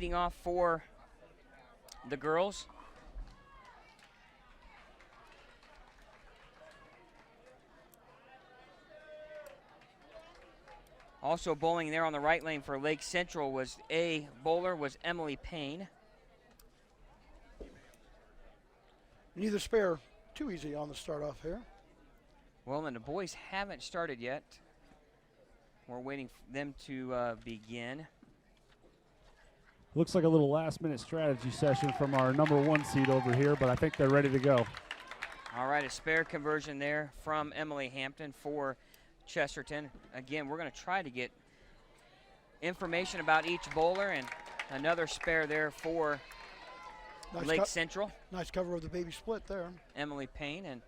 leading off for the girls. Also bowling there on the right lane for Lake Central was a bowler, was Emily Payne. Neither spare too easy on the start off here. Well, and the boys haven't started yet. We're waiting for them to begin. Looks like a little last-minute strategy session from our number 1 seed over here, but I think they're ready to go. All right, a spare conversion there from Emily Hampton for Chesterton. Again, we're going to try to get information about each bowler, and another spare there for Lake Central. Nice cover of the baby split there. Emily Payne,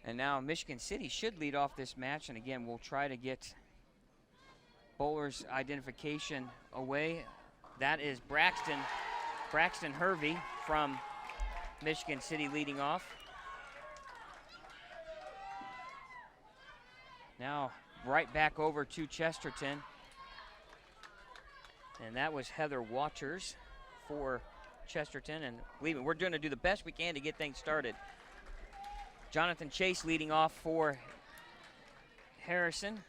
and now Michigan City should lead off this match, and again, we'll try to get bowlers' identification away. That is Braxton Hervey from Michigan City leading off. Now right back over to Chesterton. And that was Heather Watchers for Chesterton. And believe me, we're going to do the best we can to get things started. Jonathan Chase leading off for Harrison.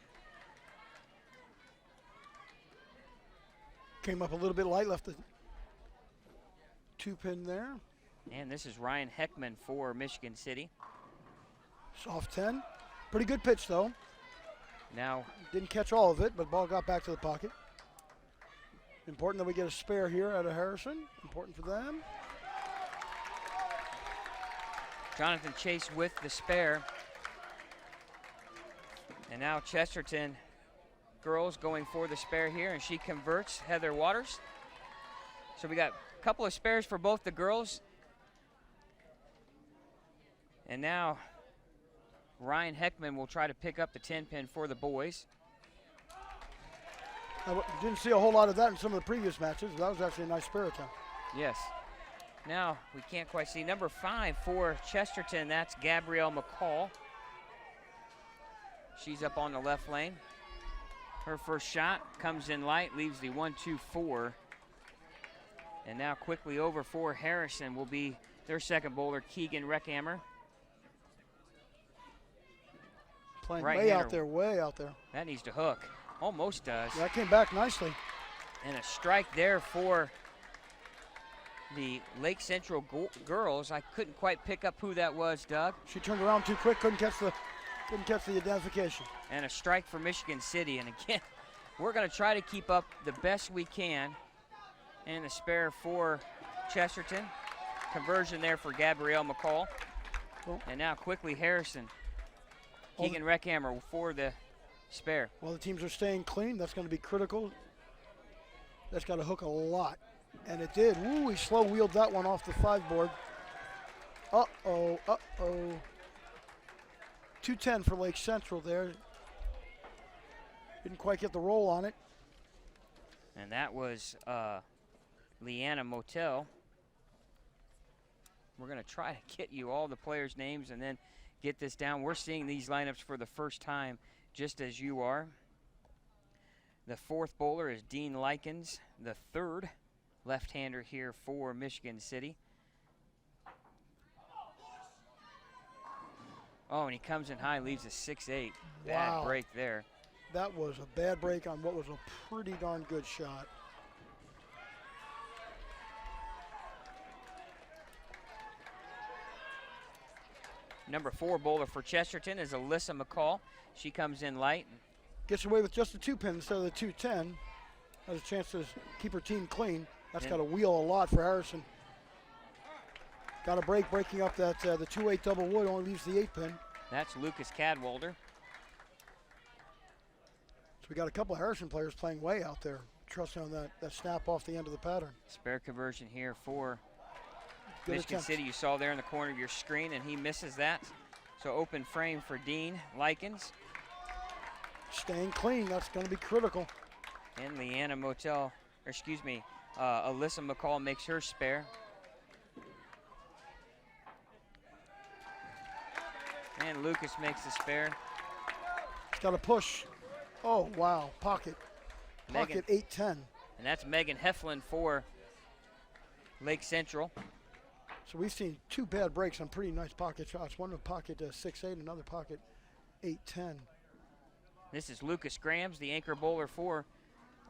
Came up a little bit light, left the 2-pin there. And this is Ryan Heckman for Michigan City. Soft 10. Pretty good pitch, though. Now, didn't catch all of it, but ball got back to the pocket. Important that we get a spare here out of Harrison. Important for them. Jonathan Chase with the spare. And now Chesterton girls going for the spare here, and she converts Heather Waters. So we got a couple of spares for both the girls. And now Ryan Heckman will try to pick up the 10-pin for the boys. I didn't see a whole lot of that in some of the previous matches. That was actually a nice spare attempt. Yes. Now we can't quite see. Number 5 for Chesterton, that's Gabrielle Mccall. She's up on the left lane. Her first shot comes in light, leaves the 1-2-4. And now quickly over for Harrison will be their second bowler, Keegan Reckhammer. Playing right way hander. out there, way out there. That needs to hook. Almost does. That came back nicely. And a strike there for the Lake Central girls. I couldn't quite pick up who that was, Doug. She turned around too quick, couldn't catch the identification. And a strike for Michigan City. And again, we're going to try to keep up the best we can. And a spare for Chesterton. Conversion there for Gabrielle Mccall. Well, and now quickly Harrison. Keegan Reckhammer for the spare. Well, the teams are staying clean. That's going to be critical. That's got to hook a lot. And it did. Woo, he slow wheeled that one off the 5 board. Uh-oh, uh-oh. 210 for Lake Central there. Didn't quite get the roll on it. And that was Leanna Motel. We're going to try to get you all the players' names and then get this down. We're seeing these lineups for the first time, just as you are. The 4th bowler is Dean Likens, the 3rd left-hander here for Michigan City. Oh, and he comes in high, leaves a 6-8. Bad break there. That was a bad break on what was a pretty darn good shot. Number 4 bowler for Chesterton is Alyssa Mccall. She comes in light. Gets away with just a 2-pin instead of the 210. Has a chance to keep her team clean. That's got to wheel a lot for Harrison. Got a break, breaking up that the 2-8 double wood, only leaves the 8-pin. That's Lucas Cadwalder. So we got a couple of Harrison players playing way out there, trusting on that snap off the end of the pattern. Spare conversion here for Good Michigan attempt. City. You saw there in the corner of your screen, and he misses that. So open frame for Dean Likens. Staying clean, that's going to be critical. And Leanna Motel, or excuse me, Alyssa Mccall makes her spare. And Lucas makes the spare. It's got to push. Oh, wow, pocket. Megan. Pocket 8-10. And that's Megan Heflin for Lake Central. So we've seen 2 bad breaks on pretty nice pocket shots. One in pocket 6-8, another pocket 8-10. This is Lucas Grams, the anchor bowler for,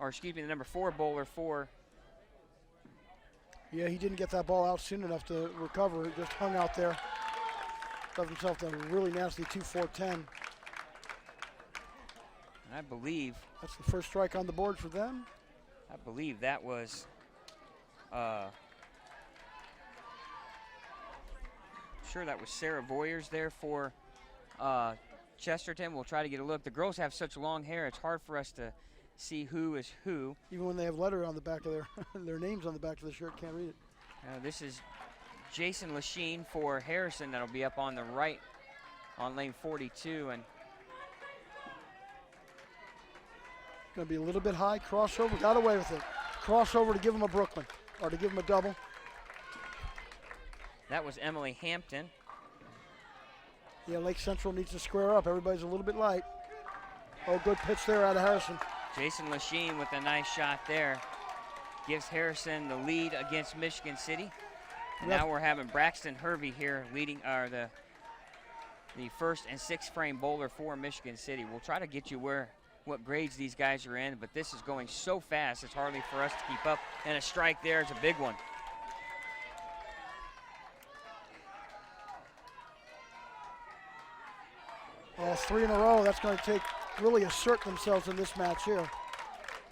or excuse me, the number 4 bowler for. Yeah, he didn't get that ball out soon enough to recover. It just hung out there. Got himself a really nasty 2-4-10. I believe that's the first strike on the board for them. I believe that was sure that was Sara Boyers there for Chesterton. We'll try to get a look. The girls have such long hair, it's hard for us to see who is who. Even when they have letter on the back of their names on the back of the shirt, can't read it. This is Jason Lachine for Harrison. That'll be up on the right on lane 42. And going to be a little bit high. Crossover, got away with it. Crossover to give him a Brooklyn, or to give him a double. That was Emily Hampton. Yeah, Lake Central needs to square up. Everybody's a little bit light. Oh, good pitch there out of Harrison. Jason Lachine with a nice shot there. Gives Harrison the lead against Michigan City. And now we're having Braxton Hervey here leading the first and 6th frame bowler for Michigan City. We'll try to get you what grades these guys are in, but this is going so fast it's hardly for us to keep up. And a strike there is a big one. Oh, 3 in a row. That's going to really assert themselves in this match here.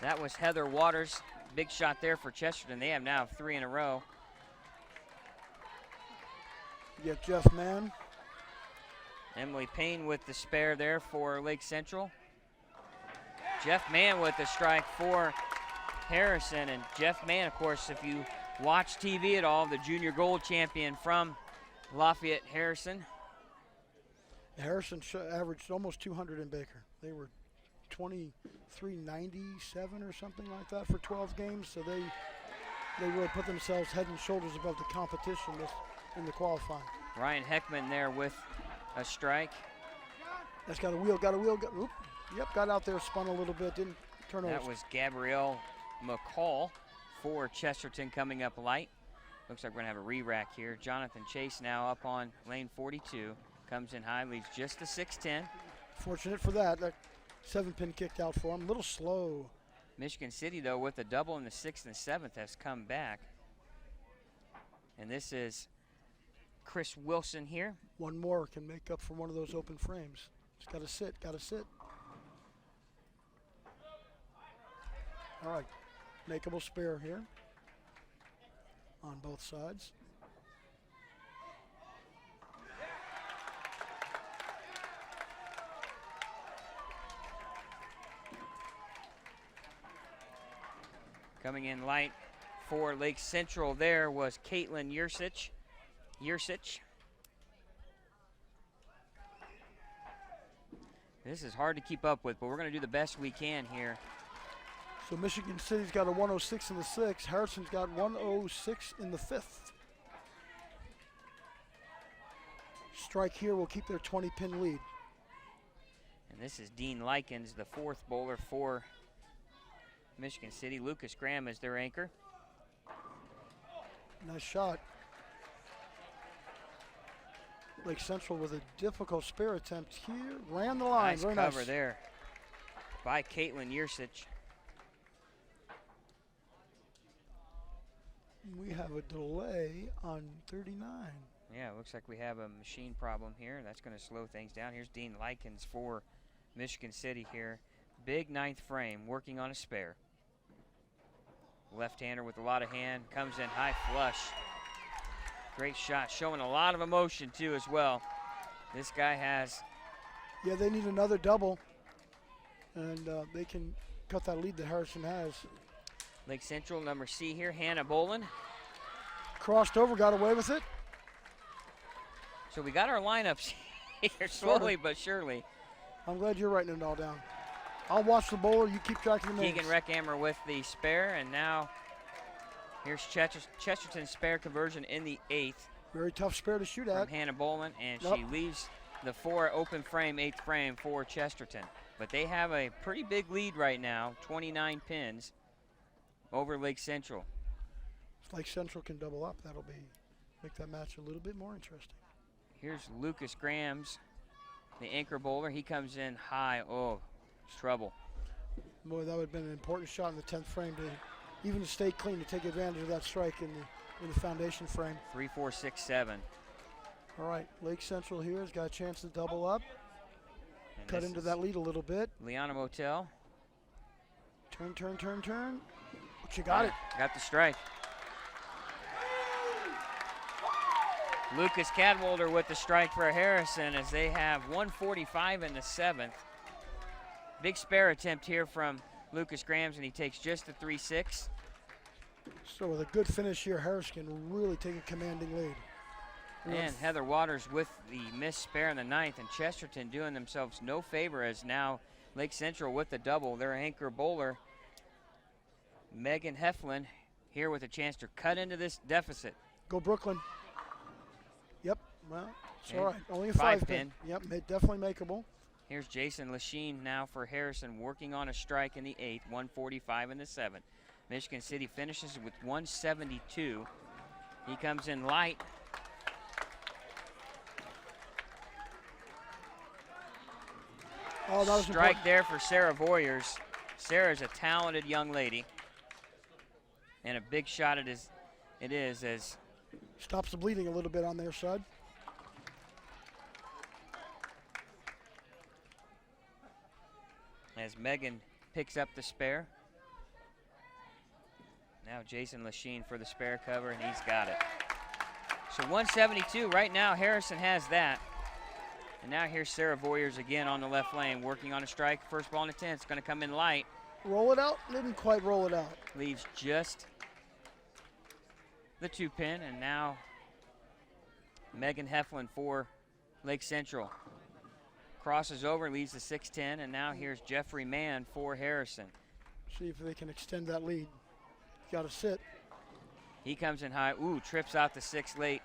That was Heather Waters. Big shot there for Chesterton. They have now 3 in a row. You get Jeff Mann. Emily Payne with the spare there for Lake Central. Jeff Mann with the strike for Harrison. And Jeff Mann, of course, if you watch TV at all, the junior gold champion from Lafayette Harrison. Harrison averaged almost 200 in Baker. They were 2397 or something like that for 12 games. So they really put themselves head and shoulders above the competition in the qualifying. Ryan Heckman there with a strike. That's got a wheel. Got out there, spun a little bit, didn't turn over. That was Gabrielle Mccall for Chesterton coming up light. Looks like we're gonna have a re-rack here. Jonathan Chase now up on lane 42. Comes in high, leads just the 6-10. Fortunate for that. That 7-pin kicked out for him. A little slow. Michigan City, though, with a double in the 6th and 7th, has come back. And this is Chris Wilson here. One more can make up for one of those open frames. Just got to sit. All right, makeable spare here on both sides. Coming in light for Lake Central there was Caitlin Yersich. This is hard to keep up with, but we're going to do the best we can here. So Michigan City's got a 106 in the 6th. Harrison's got 106 in the 5th. Strike here will keep their 20-pin lead. And this is Dean Likens, the 4th bowler for Michigan City. Lucas Graham is their anchor. Nice shot. Lake Central with a difficult spare attempt here. Ran the line. Nice Very cover nice. there by Caitlin Yersich. We have a delay on 39. Yeah, it looks like we have a machine problem here. That's going to slow things down. Here's Dean Likens for Michigan City here. Big 9th frame, working on a spare. Left-hander with a lot of hand, comes in high flush. Great shot, showing a lot of emotion too as well. This guy has. Yeah, they need another double, and they can cut that lead that Harrison has. Lake Central, number C here, Hannah Bolin. Crossed over, got away with it. So we got our lineups here slowly but surely. I'm glad you're writing it all down. I'll watch the bowler, you keep track of the names. Keegan Reckhammer with the spare, and now here's Chesterton Spare conversion in the 8th. Very tough spare to shoot From at. Hannah Bolin, and she leaves the 4 open frame, 8th frame for Chesterton. But they have a pretty big lead right now, 29 pins. over Lake Central. If Lake Central can double up, that'll make that match a little bit more interesting. Here's Lucas Grams, the anchor bowler. He comes in high. Oh, trouble. Boy, that would have been an important shot in the 10th frame to even to stay clean, to take advantage of that strike in the foundation frame. 3, 4, 6, 7. All right, Lake Central here has got a chance to double up. And Cut this into is that lead a little bit. Liana Motel. Turn, turn, turn, turn. But you got it. Got the strike. Lucas Cadwalder with the strike for Harrison as they have 145 in the 7th. Big spare attempt here from Lucas Grams, and he takes just the 3-6. So with a good finish here, Harris can really take a commanding lead. And Heather Waters with the missed spare in the 9th, and Chesterton doing themselves no favor as now Lake Central with the double. Their anchor bowler, Megan Heflin, here with a chance to cut into this deficit. Go Brooklyn. Yep, well, it's And all right. Only a 5 5 pin. Yep, definitely makeable. Here's Jason Lachine now for Harrison, working on a strike in the 8th, 145 in the 7th. Michigan City finishes with 172. He comes in light. Oh, that was strike important. there for Sara Boyers. Sarah's a talented young lady. And a big shot it is as Stops the bleeding a little bit on their side. as Megan picks up the spare. Now Jason Lachine for the spare cover, and he's got it. So 172 right now. Harrison has that. And now here's Sara Boyers again on the left lane, working on a strike. First ball in the 10th. It's going to come in light. Roll it out. Didn't quite roll it out. Leaves just the 2-pin, and now Megan Heflin for Lake Central. Crosses over, leaves the 6-10, and now here's Jeffrey Mann for Harrison. See if they can extend that lead. Got to sit. He comes in high. Ooh, trips out the 6 late.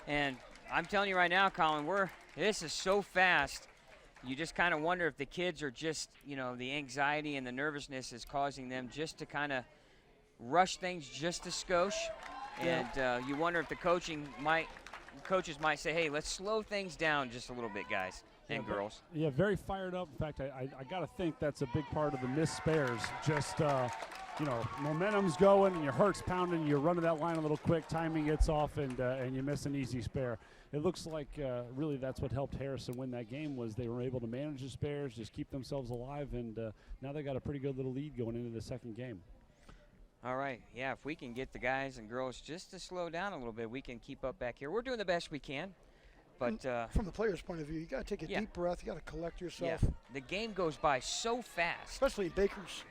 And I'm telling you right now, Colin, this is so fast. You just kind of wonder if the kids are just, the anxiety and the nervousness is causing them just to kind of rush things just a skosh. Yeah. And you wonder if the coaches might say, hey, let's slow things down just a little bit, guys and girls. Yeah, very fired up. In fact, I got to think that's a big part of the missed spares. Just, momentum's going and your heart's pounding. You're running that line a little quick. Timing gets off, and you miss an easy spare. It looks like really that's what helped Harrison win that game was they were able to manage the spares, just keep themselves alive, and now they got a pretty good little lead going into the second game. All right, yeah, if we can get the guys and girls just to slow down a little bit, we can keep up back here. We're doing the best we can. But from the player's point of view, you got to take a deep breath. You got to collect yourself. Yeah, the game goes by so fast. Especially in Baker's.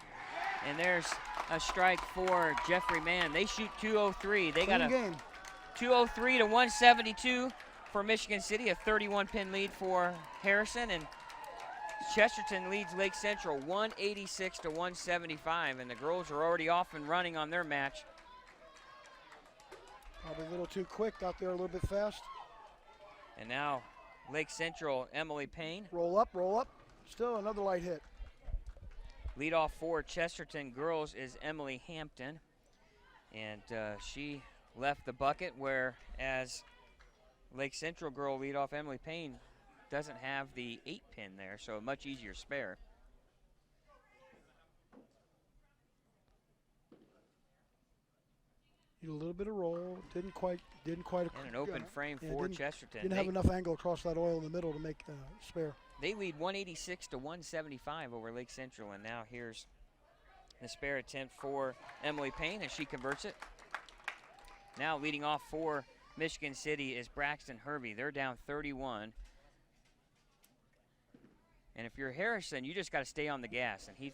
And there's a strike for Jeffrey Mann. They shoot 203. They got a game. 203 to 172 for Michigan City, a 31-pin lead for Harrison. And Chesterton leads Lake Central 186 to 175. And the girls are already off and running on their match. Probably a little too quick. Got there a little bit fast. And now Lake Central, Emily Payne. Roll up, roll up. Still another light hit. Leadoff for Chesterton girls is Emily Hampton. And she left the bucket, whereas Lake Central girl leadoff Emily Payne doesn't have the 8-pin there, so a much easier spare. Need a little bit of roll. Didn't quite. And an open frame for Chesterton. Didn't have enough angle across that oil in the middle to make the spare. They lead 186 to 175 over Lake Central, and now here's the spare attempt for Emily Payne as she converts it. Now leading off for Michigan City is Braxton Hervey. They're down 31. And if you're Harrison, you just got to stay on the gas. And he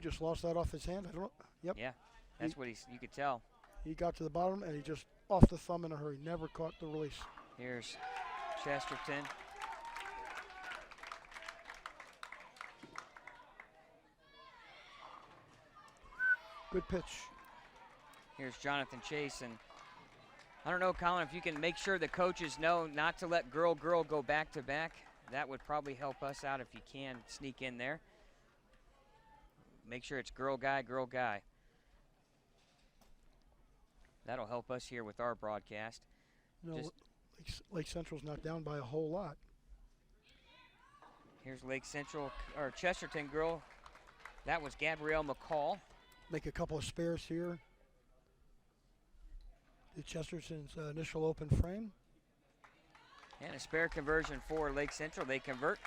just lost that off his hand. I don't know. Yep. Yeah, that's what you could tell. He got to the bottom and he just off the thumb in a hurry. Never caught the release. Here's Chesterton. Good pitch. Here's Jonathan Chase, and I don't know, Colin, if you can make sure the coaches know not to let girl go back to back. That would probably help us out if you can sneak in there. Make sure it's girl guy. That'll help us here with our broadcast. You know, Just- Lake Central's not down by a whole lot. Here's Lake Central, or Chesterton girl. That was Gabrielle Mccall. Make a couple of spares here. The Chesterton's initial open frame. And a spare conversion for Lake Central. They convert.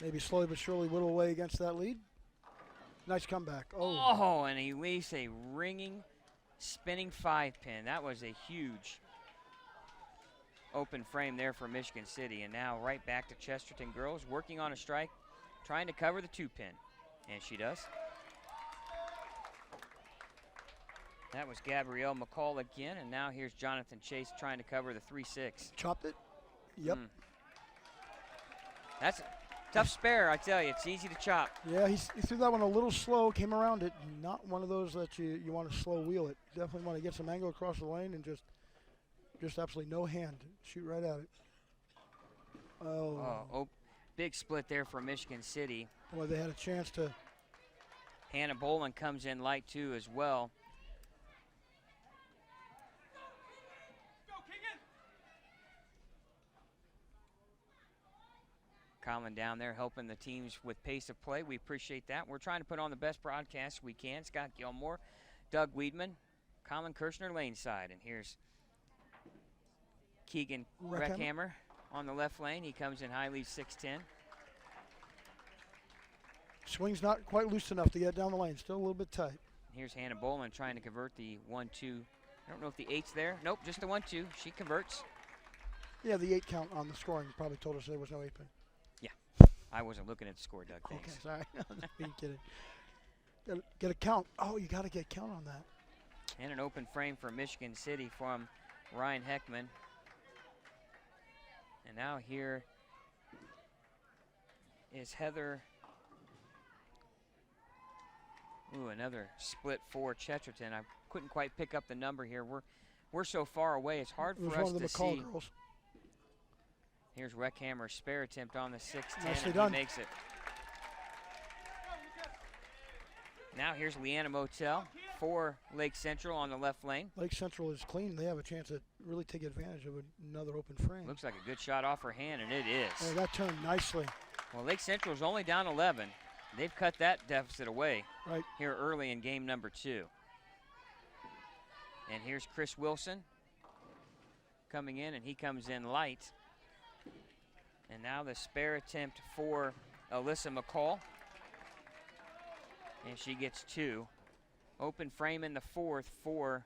Maybe slowly but surely whittle away against that lead. Nice comeback. Oh, and he leaves a ringing, spinning 5-pin. That was a huge open frame there for Michigan City. And now right back to Chesterton girls, working on a strike, trying to cover the 2-pin. And she does. That was Gabrielle Mccall again, and now here's Jonathan Chase trying to cover the 3-6. Chopped it. Yep. That's a tough spare, I tell you. It's easy to chop. Yeah, he threw that one a little slow, came around it. Not one of those that you want to slow wheel it. Definitely want to get some angle across the lane and just absolutely no hand. Shoot right at it. Oh, big split there for Michigan City. Boy, they had a chance to. Hannah Boland comes in light too as well. Colin down there helping the teams with pace of play. We appreciate that. We're trying to put on the best broadcast we can. Scott Gilmore, Doug Weedman, Colin Kirshner laneside. And here's Keegan Reckhammer on the left lane. He comes in high, leaves 6'10". Swing's not quite loose enough to get down the lane. Still a little bit tight. Here's Hannah Boland trying to convert the 1-2. I don't know if the 8's there. Nope, just the 1-2. She converts. Yeah, the 8 count on the scoring probably told us there was no 8 pin. I wasn't looking at the score, Doug. Thanks. Okay, sorry. I'm just being kidding. Get a count. Oh, you got to get count on that. And an open frame for Michigan City from Ryan Heckman. And now here is Heather. Ooh, another split for Chesterton. I couldn't quite pick up the number here. We're so far away. It's hard for us one of the to McCall see. Girls. Here's Reckhammer's spare attempt on the 6'10", Nicely and done. he makes it. Now here's Leanna Motel for Lake Central on the left lane. Lake Central is clean. They have a chance to really take advantage of another open frame. Looks like a good shot off her hand, and it is. Oh, that turned nicely. Well, Lake Central's only down 11. They've cut that deficit away Right. here early in game number 2. And here's Chris Wilson coming in, and he comes in light. And now the spare attempt for Alyssa Mccall. And she gets 2. Open frame in the 4th for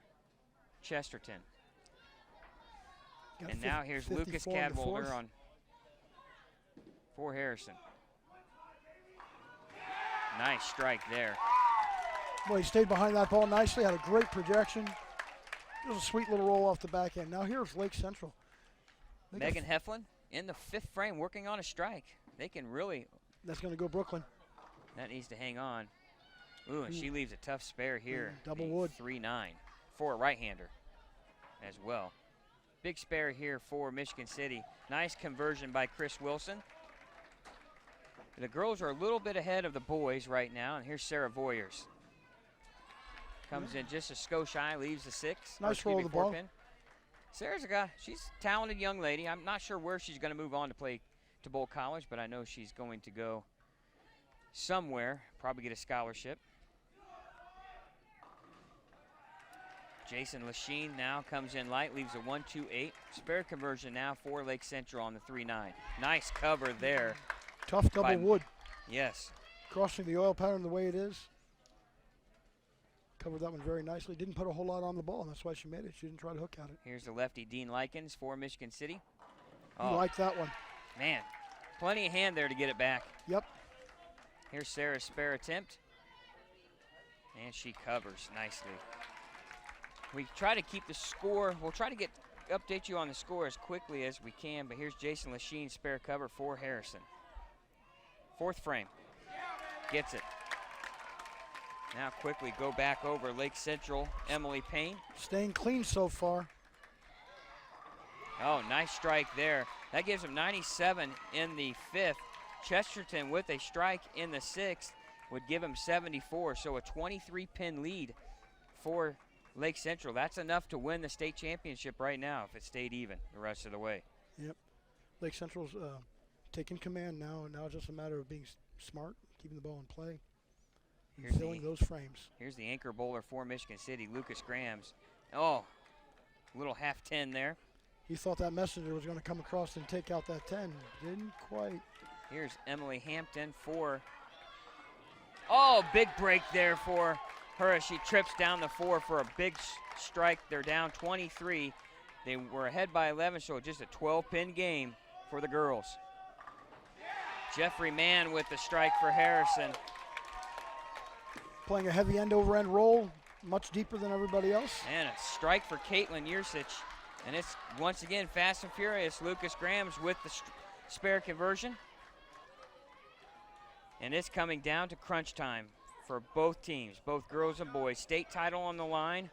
Chesterton. Got And now here's Lucas 54 in the Cadwalder 4th. on for Harrison. Nice strike there. Boy, he stayed behind that ball nicely. Had a great projection. Just a sweet little roll off the back end. Now here's Lake Central. Megan Heflin in the 5th frame working on a strike. They can really. That's going to go Brooklyn. That needs to hang on. Ooh, and she leaves a tough spare here. Double the wood. 3-9 for a right-hander as well. Big spare here for Michigan City. Nice conversion by Chris Wilson. The girls are a little bit ahead of the boys right now, and here's Sara Boyers. Comes in just a skosh shy, leaves the 6. Nice roll of the ball. Pin. Sarah's a guy. She's a talented young lady. I'm not sure where she's going to move on to play to Bowl College, but I know she's going to go somewhere, probably get a scholarship. Jason Lachine now comes in light, leaves a 1-2-8. Spare conversion now for Lake Central on the 3-9. Nice cover there. Tough double wood. Yes. Crossing the oil pattern the way it is. Covered that one very nicely. Didn't put a whole lot on the ball, and that's why she made it. She didn't try to hook at it. Here's the lefty, Dean Likens, for Michigan City. You like that one. Man, plenty of hand there to get it back. Yep. Here's Sarah's spare attempt. And she covers nicely. We try to keep the score. We'll try to update you on the score as quickly as we can, but here's Jason Lachine's spare cover for Harrison. 4th frame. Gets it. Now quickly go back over Lake Central, Emily Payne. Staying clean so far. Oh, nice strike there. That gives them 97 in the 5th. Chesterton with a strike in the 6th would give him 74, so a 23-pin lead for Lake Central. That's enough to win the state championship right now if it stayed even the rest of the way. Yep. Lake Central's taking command now, and now it's just a matter of being smart, keeping the ball in play, and filling those frames. Here's the anchor bowler for Michigan City, Lucas Grams. Oh, little half 10 there. He thought that messenger was going to come across and take out that 10. Didn't quite. Here's Emily Hampton for, oh, big break there for her as she trips down the 4 for a big strike. They're down 23. They were ahead by 11, so just a 12-pin game for the girls. Jeffrey Mann with the strike for Harrison. Playing a heavy end-over-end roll, much deeper than everybody else. And a strike for Caitlin Yersich. And it's once again fast and furious. Lucas Grams with the spare conversion. And it's coming down to crunch time for both teams, both girls and boys. State title on the line.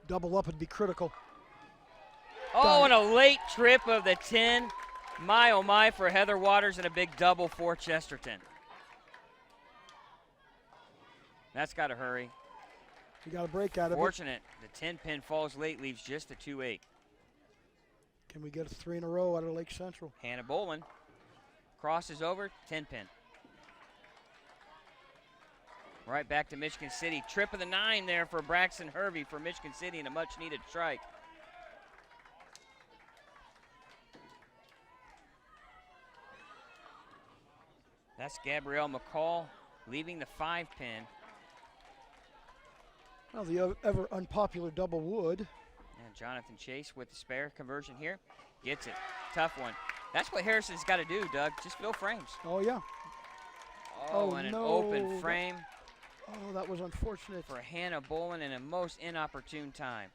Double up would be critical. Oh, and a late trip of the 10. My, oh my, for Heather Waters and a big double for Chesterton. That's got to hurry. You got a break out of it. Fortunate. The 10-pin falls late, leaves just a 2-8. Can we get a 3 in a row out of Lake Central? Hannah Bolin crosses over, 10-pin. Right back to Michigan City. Trip of the 9 there for Braxton Hervey for Michigan City and a much-needed strike. That's Gabrielle Mccall leaving the 5-pin. Well, the ever unpopular double wood. And Jonathan Chase with the spare conversion here. Gets it. Tough one. That's what Harrison's got to do, Doug. Just fill frames. Oh, yeah. Oh, and an open frame. Oh, that was unfortunate. For Hannah Bolin in a most inopportune time.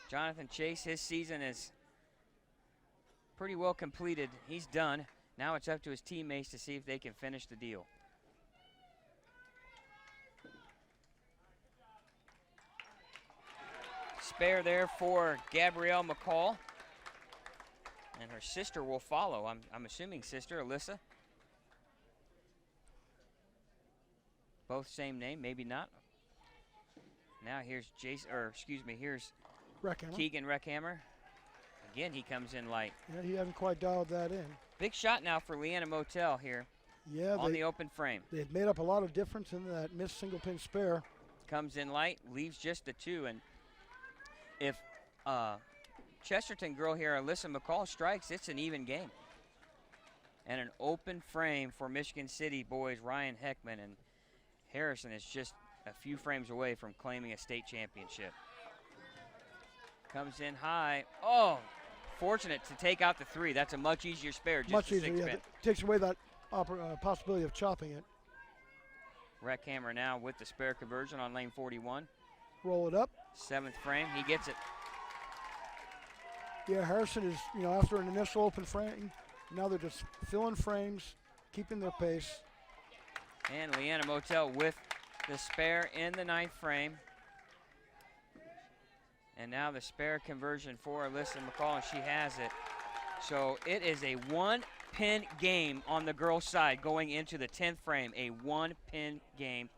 Jonathan Chase, his season is pretty well completed. He's done. Now it's up to his teammates to see if they can finish the deal. Spare there for Gabrielle Mccall. And her sister will follow. I'm assuming sister, Alyssa. Both same name, maybe not. Now here's here's Reckhammer. Keegan Reckhammer. Again, he comes in light. Yeah, he hasn't quite dialed that in. Big shot now for Leanna Motel here. Yeah, on the open frame. They had made up a lot of difference in that missed single pin spare. Comes in light, leaves just the 2. And if Chesterton girl here, Alyssa Mccall, strikes, it's an even game. And an open frame for Michigan City boys, Ryan Heckman. And Harrison is just a few frames away from claiming a state championship. Comes in high. Oh, fortunate to take out the 3. That's a much easier spare. Just much a easier, 6-pin. yeah. Takes away that possibility of chopping it. Reckhammer now with the spare conversion on lane 41. Roll it up. 7th frame, he gets it. Yeah, Harrison is, after an initial open frame, now they're just filling frames, keeping their pace. And Leanna Motel with the spare in the 9th frame. And now the spare conversion for Alyssa Mccall, and she has it. So it is a 1-pin game on the girls' side going into the 10th frame, a 1-pin game.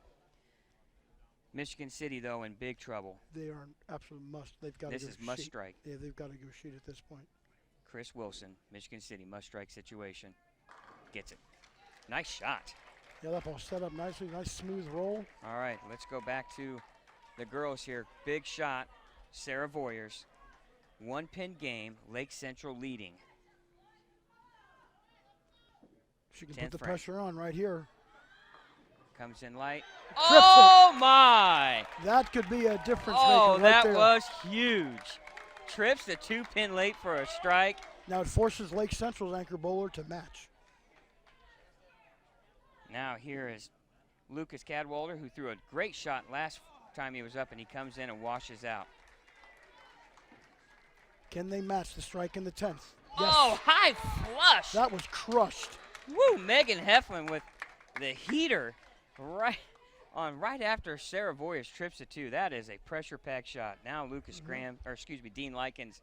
Michigan City, though, in big trouble. They are an absolute must. They've got to This is must strike. Yeah, they've got to go shoot at this point. Chris Wilson, Michigan City, must strike situation. Gets it. Nice shot. Yeah, that ball set up nicely. Nice smooth roll. All right, let's go back to the girls here. Big shot, Sara Boyers. 1-pin game, Lake Central leading. She can put the pressure on right here. Comes in light. Trips Oh, my! That could be a difference Oh, maker right that there. was huge. Trips the 2-pin late for a strike. Now it forces Lake Central's anchor bowler to match. Now here is Lucas Cadwalder, who threw a great shot last time he was up, and he comes in and washes out. Can they match the strike in the 10th? Yes. Oh, high flush. That was crushed. Woo, Megan Heflin with the heater right after Sara Boyers trips it 2. That is a pressure-packed shot. Now Lucas Graham, Dean Likens,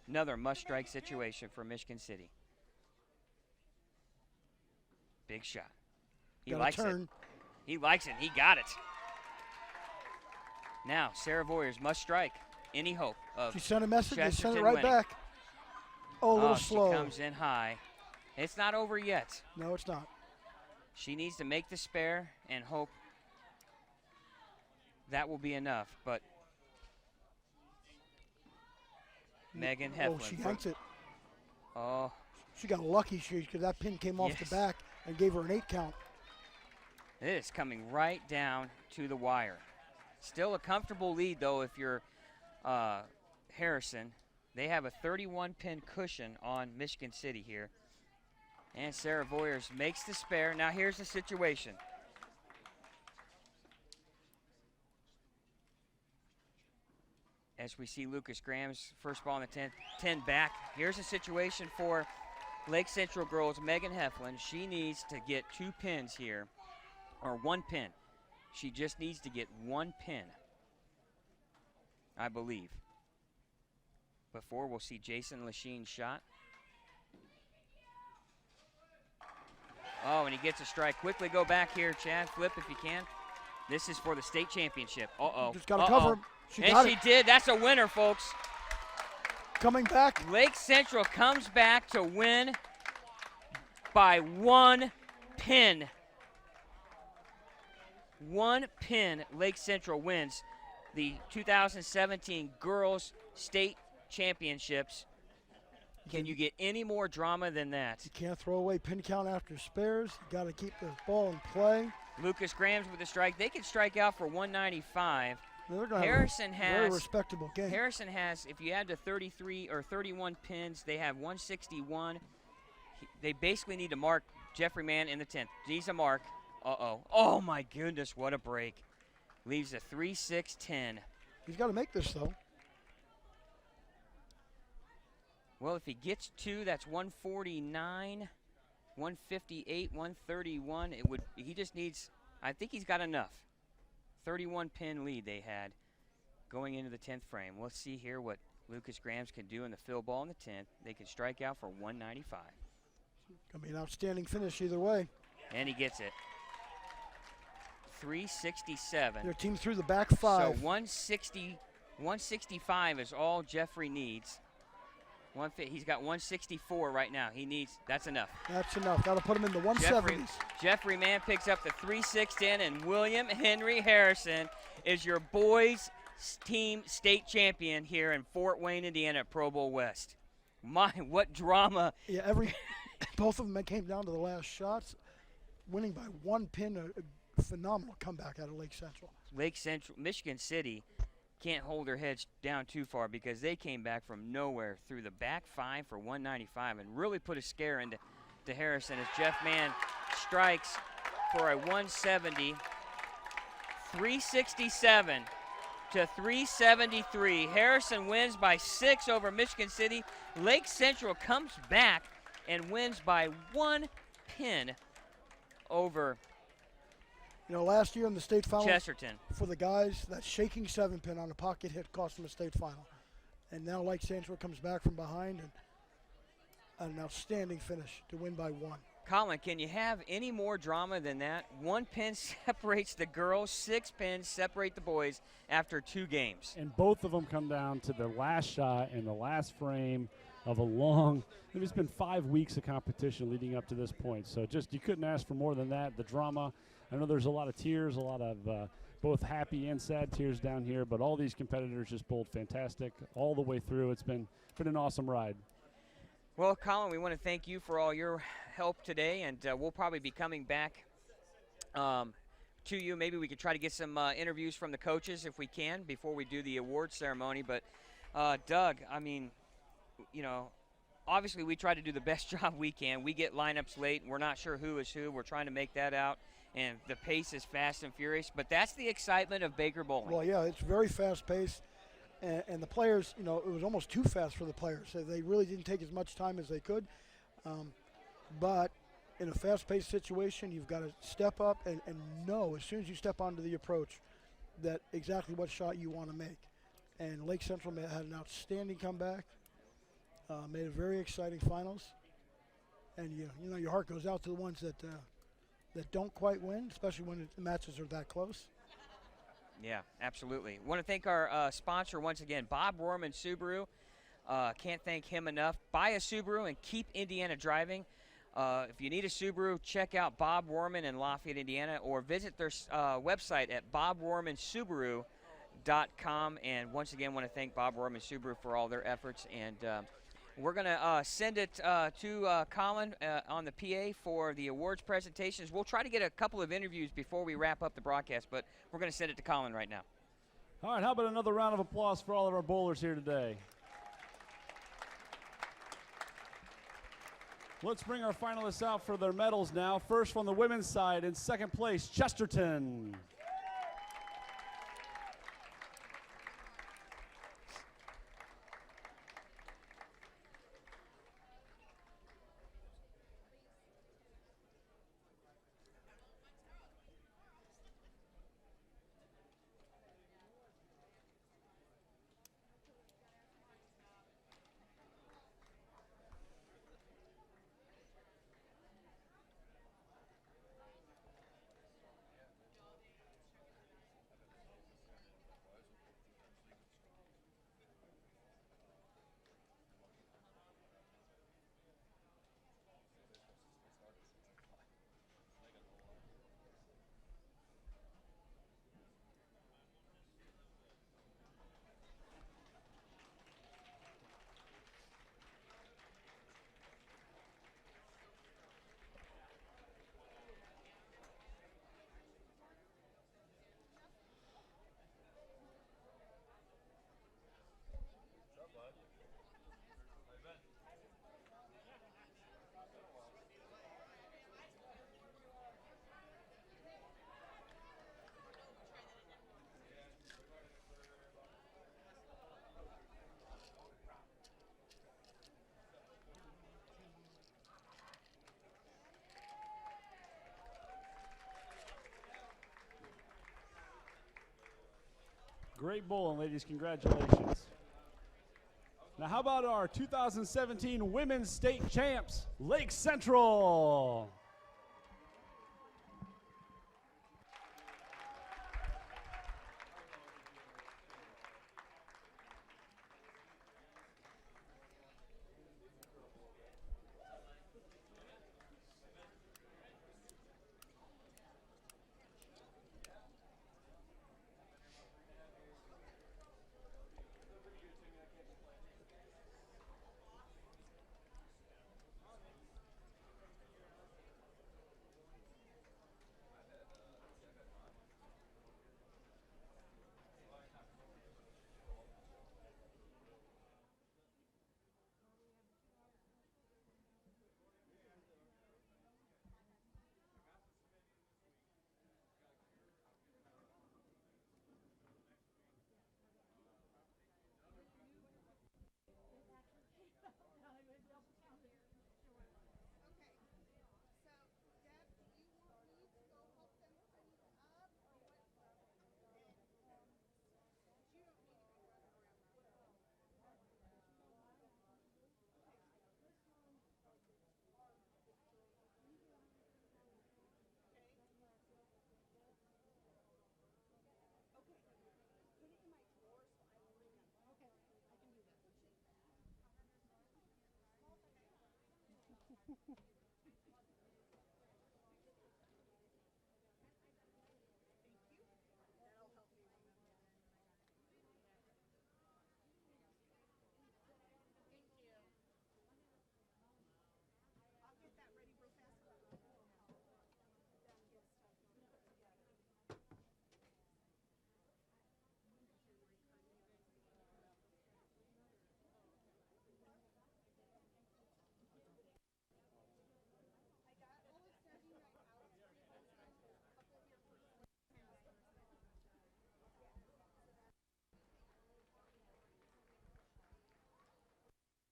another must-strike situation for Michigan City. Big shot. He likes it. He likes it. He got it. Now, Sara Boyer must strike. Any hope of She sent a message, they sent Chesterton it right winning. back. Oh, a little slow. She comes in high. It's not over yet. No, it's not. She needs to make the spare and hope that will be enough. But Megan Heflin. Oh, she yanked it. Oh, She got lucky because that pin came off the Yes. back and gave her an 8 count. it is coming right down to the wire. Still a comfortable lead, though, if you're Harrison. They have a 31-pin cushion on Michigan City here. And Sara Boyer makes the spare. Now here's the situation. As we see Lucas Graham's first ball in the 10 back. Here's a situation for Lake Central girls, Megan Heflin. She needs to get 2 pins here, or 1 pin. She just needs to get 1 pin, I believe. Before we'll see Jason Lacheyne's shot. Oh, and he gets a strike. Quickly go back here, Chad. Flip if you can. This is for the state championship. Uh-oh. Just got to cover him. And she did. That's a winner, folks. Coming back. Lake Central comes back to win by 1 pin. 1 pin. Lake Central wins the 2017 Girls State Championships. Can you get any more drama than that? You can't throw away pin count after spares. You got to keep the ball in play. Lucas Graham's with the strike. They can strike out for 195. They're gonna Harrison have a very respectable game. Harrison has, if you add the 33 or 31 pins, they have 161. They basically need to mark Jeffrey Mann in the 10th. Needs a mark. Uh-oh. Oh, my goodness, what a break. Leaves a 3-6-10. He's got to make this, though. Well, if he gets 2, that's 149, 158, 131. He just needs, I think he's got enough. 31 pin lead they had going into the 10th frame. Let's see here what Lucas Grahams can do in the fill ball in the 10th. They can strike out for 195. Gonna be an outstanding finish either way. And he gets it. 367. Their team through the back 5. So 165 is all Jeffrey needs. He's got 164 right now. That's enough. That's enough. Got to put him in the 170s. Jeffrey Mann picks up the 3-6-10, and William Henry Harrison is your boys team state champion here in Fort Wayne, Indiana at Pro Bowl West. My, what drama. Yeah, both of them came down to the last shots, winning by 1 pin, a phenomenal comeback out of Lake Central. Michigan City can't hold their heads down too far because they came back from nowhere through the back 5 for 195 and really put a scare into Harrison as Jeff Mann strikes for a 170, 367 to 373. Harrison wins by 6 over Michigan City. Lake Central comes back and wins by 1 pin over last year in the state final Chesterton. For the guys, that shaking 7-pin on a pocket hit cost them a state final. And now Lake Central comes back from behind and an outstanding finish to win by 1. Colin, can you have any more drama than that? 1 pin separates the girls, 6 pins separate the boys after 2 games. And both of them come down to the last shot and the last frame of a long, it's been 5 weeks of competition leading up to this point. So you couldn't ask for more than that. The drama, I know there's a lot of tears, a lot of both happy and sad tears down here, but all these competitors just bowled fantastic all the way through. It's been an awesome ride. Well, Colin, we want to thank you for all your help today, and we'll probably be coming back to you. Maybe we could try to get some interviews from the coaches if we can before we do the award ceremony. But, Doug, I mean, obviously we try to do the best job we can. We get lineups late, and we're not sure who is who. We're trying to make that out. And the pace is fast and furious, but that's the excitement of Baker bowling. Well, yeah, it's very fast-paced, and the players, it was almost too fast for the players. So they really didn't take as much time as they could. But in a fast-paced situation, you've got to step up and know as soon as you step onto the approach that exactly what shot you want to make. And Lake Central had an outstanding comeback, made a very exciting finals. And, your heart goes out to the ones that don't quite win, especially when the matches are that close. Yeah, absolutely. Want to thank our sponsor once again, Bob Rohrman Subaru. Can't thank him enough. Buy a Subaru and keep Indiana driving. If you need a Subaru, check out Bob Rohrman in Lafayette, Indiana, or visit their website at bobrormansubaru.com. And once again, want to thank Bob Rohrman Subaru for all their efforts. And we're going to send it to Colin on the PA for the awards presentations. We'll try to get a couple of interviews before we wrap up the broadcast, but we're going to send it to Colin right now. All right, how about another round of applause for all of our bowlers here today? Let's bring our finalists out for their medals now. First from the women's side, in second place, Chesterton. Great bowling, ladies. Congratulations. Now, how about our 2017 Women's State Champs, Lake Central?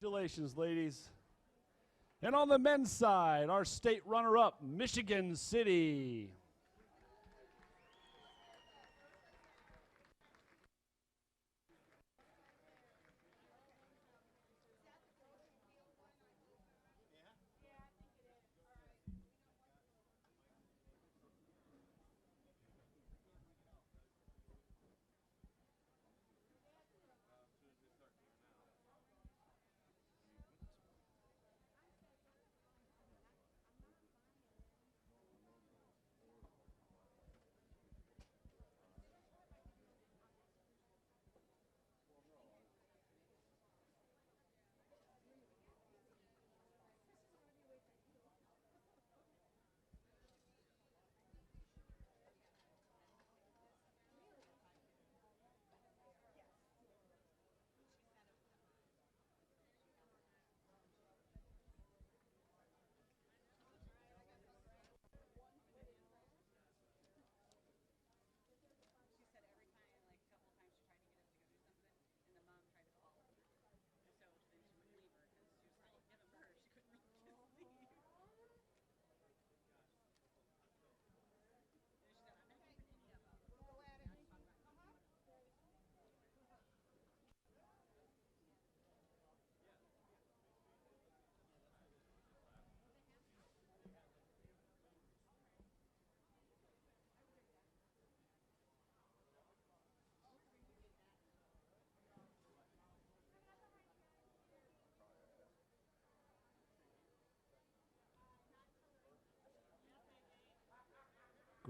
Congratulations, ladies. And on the men's side, our state runner-up, Michigan City.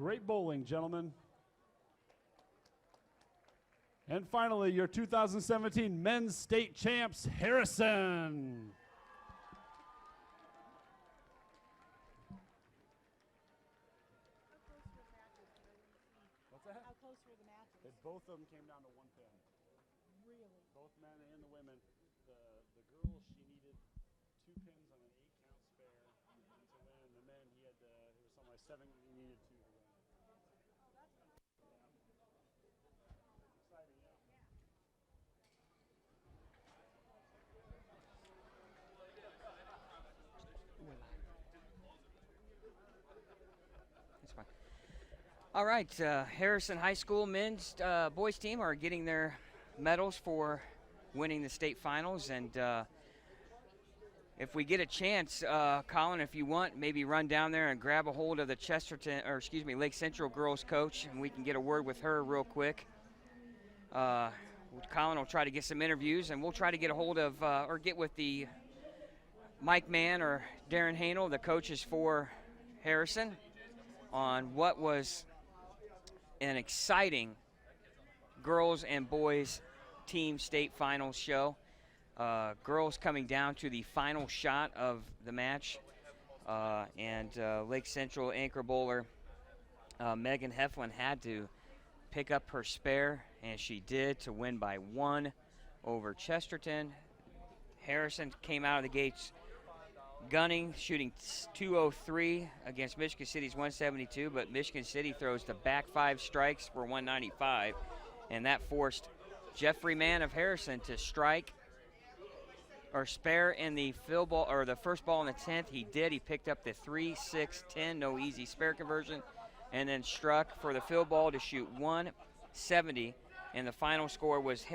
Great bowling, gentlemen. And finally, your 2017 men's state champs, Harrison. What's that? How close were the matches? Both of them came down to 1 pin. Really? Both men and the women. The girls, she needed 2 pins on an 8-count spare to win. And the men, it was something like 7. He needed 2 to win. Exciting, yeah. That's fine. All right, Harrison High School men's boys team are getting their medals for winning the state finals, and if we get a chance, Colin, if you want, maybe run down there and grab a hold of the Lake Central girls coach, and we can get a word with her real quick. Colin will try to get some interviews, and we'll try to get a hold of or get with the Mike Mann or Darren Hanel, the coaches for Harrison, on what was an exciting girls and boys team state finals show. Girls coming down to the final shot of the match, and Lake Central anchor bowler Megan Heflin had to pick up her spare, and she did, to win by 1 over Chesterton. Harrison came out of the gates gunning, shooting 203 against Michigan City's 172, but Michigan City throws the back 5 strikes for 195, and that forced Jeffrey Mann of Harrison to strike or spare in the fill ball, or the first ball in the 10th. He did. He picked up the 3-6-10, no easy spare conversion, and then struck for the fill ball to shoot 170, and the final score was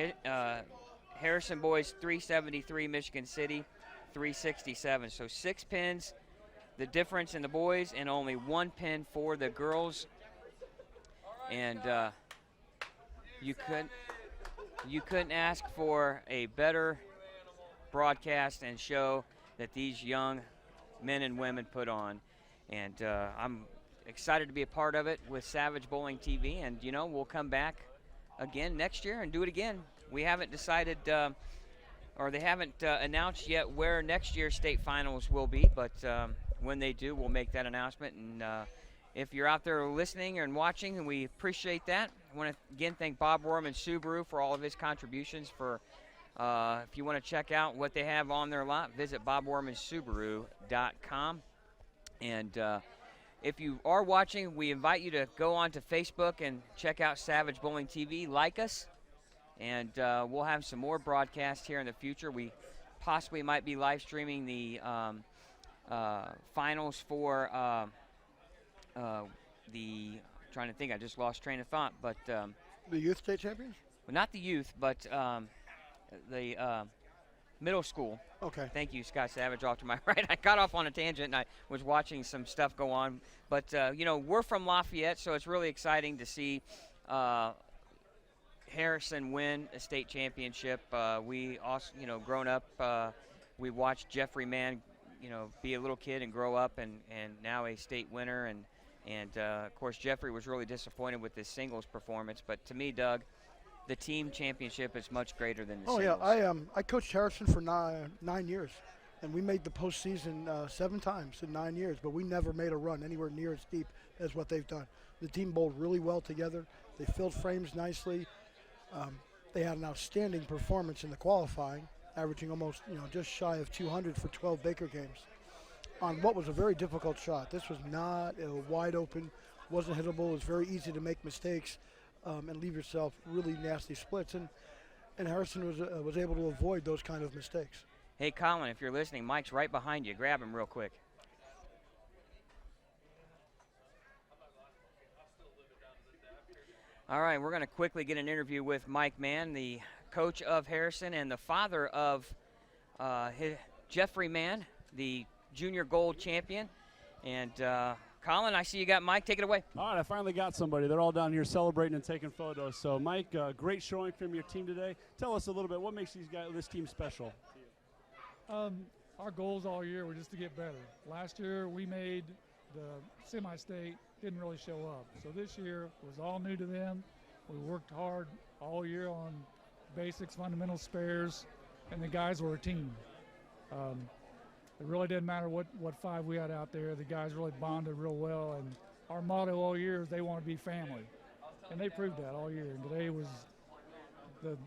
Harrison boys 373, Michigan City 367. So 6 pins, the difference in the boys, and only 1 pin for the girls. And you couldn't ask for a better broadcast and show that these young men and women put on. And I'm excited to be a part of it with Savage Bowling TV. And, we'll come back again next year and do it again. We haven't decided, or they haven't announced yet where next year's state finals will be, but when they do, we'll make that announcement. And if you're out there listening and watching, and we appreciate that, I want to again thank Bob Worman Subaru for all of his contributions. If you want to check out what they have on their lot, visit bobwormansubaru.com. And if you are watching, we invite you to go on to Facebook and check out Savage Bowling TV, like us, and we'll have some more broadcasts here in the future. We possibly might be live streaming the finals for trying to think, I just lost train of thought, but the youth state champions? well, not the youth, but the middle school. Okay. Thank you, Scott Savage, off to my right. I got off on a tangent, and I was watching some stuff go on. But, we're from Lafayette, so it's really exciting to see Harrison win a state championship. We also, grown up, we watched Jeffrey Mann, be a little kid and grow up, and now a state winner. And of course, Jeffrey was really disappointed with his singles performance. But to me, Doug, the team championship is much greater than the singles. Oh yeah, I coached Harrison for 9 years, and we made the postseason 7 times in 9 years, but we never made a run anywhere near as deep as what they've done. The team bowled really well together. They filled frames nicely. They had an outstanding performance in the qualifying, averaging almost just shy of 200 for 12 Baker games on what was a very difficult shot. This was not wide open, wasn't hittable. It was very easy to make mistakes and leave yourself really nasty splits, and Harrison was able to avoid those kind of mistakes. Hey, Colin, if you're listening, Mike's right behind you. Grab him real quick. All right, we're going to quickly get an interview with Mike Mann, the coach of Harrison and the father of Jeffrey Mann, the junior gold champion. And Colin, I see you got Mike. Take it away. All right, I finally got somebody. They're all down here celebrating and taking photos. So, Mike, great showing from your team today. Tell us a little bit, what makes this team special to you? Our goals all year were just to get better. Last year we made the semi-state didn't really show up. So this year was all new to them. We worked hard all year on basics, fundamental spares, and the guys were a team. It really didn't matter what five we had out there. The guys really bonded real well, and our motto all year is they want to be family, and they proved that all year. And today was the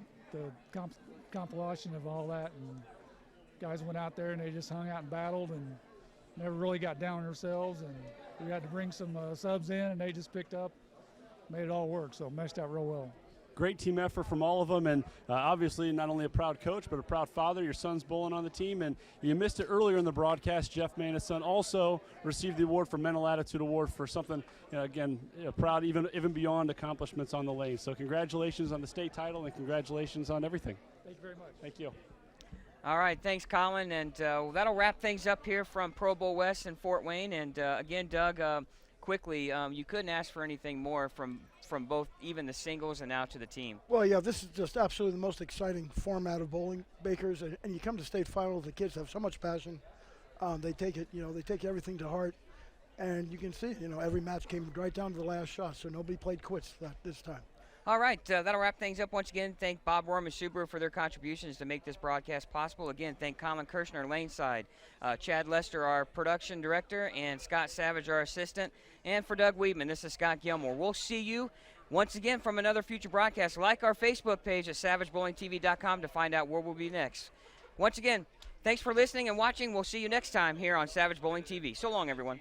compilation of all that, and guys went out there and they just hung out and battled and never really got down on themselves, and we had to bring some subs in, and they just picked up, made it all work, so meshed out real well. Great team effort from all of them, and obviously not only a proud coach but a proud father. Your son's bowling on the team, and you missed it earlier in the broadcast. Jeff Mana's son also received the award for Mental Attitude Award for something, again, proud even beyond accomplishments on the lane. So congratulations on the state title, and congratulations on everything. Thank you very much. Thank you. All right, thanks, Colin, and that'll wrap things up here from Pro Bowl West in Fort Wayne. And again, Doug, quickly, you couldn't ask for anything more from both even the singles and now to the team. Well, yeah, this is just absolutely the most exciting format of bowling, Bakers, and you come to state finals, the kids have so much passion. They take it, they take everything to heart, and you can see, every match came right down to the last shot, so nobody played quits this time. All right, that'll wrap things up once again. Thank Bob Worm and Subaru for their contributions to make this broadcast possible. Again, thank Colin Kirshner, Laneside, Chad Lester, our production director, and Scott Savage, our assistant. And for Doug Weedman, this is Scott Gilmore. We'll see you once again from another future broadcast. Like our Facebook page at SavageBowlingTV.com to find out where we'll be next. Once again, thanks for listening and watching. We'll see you next time here on Savage Bowling TV. So long, everyone.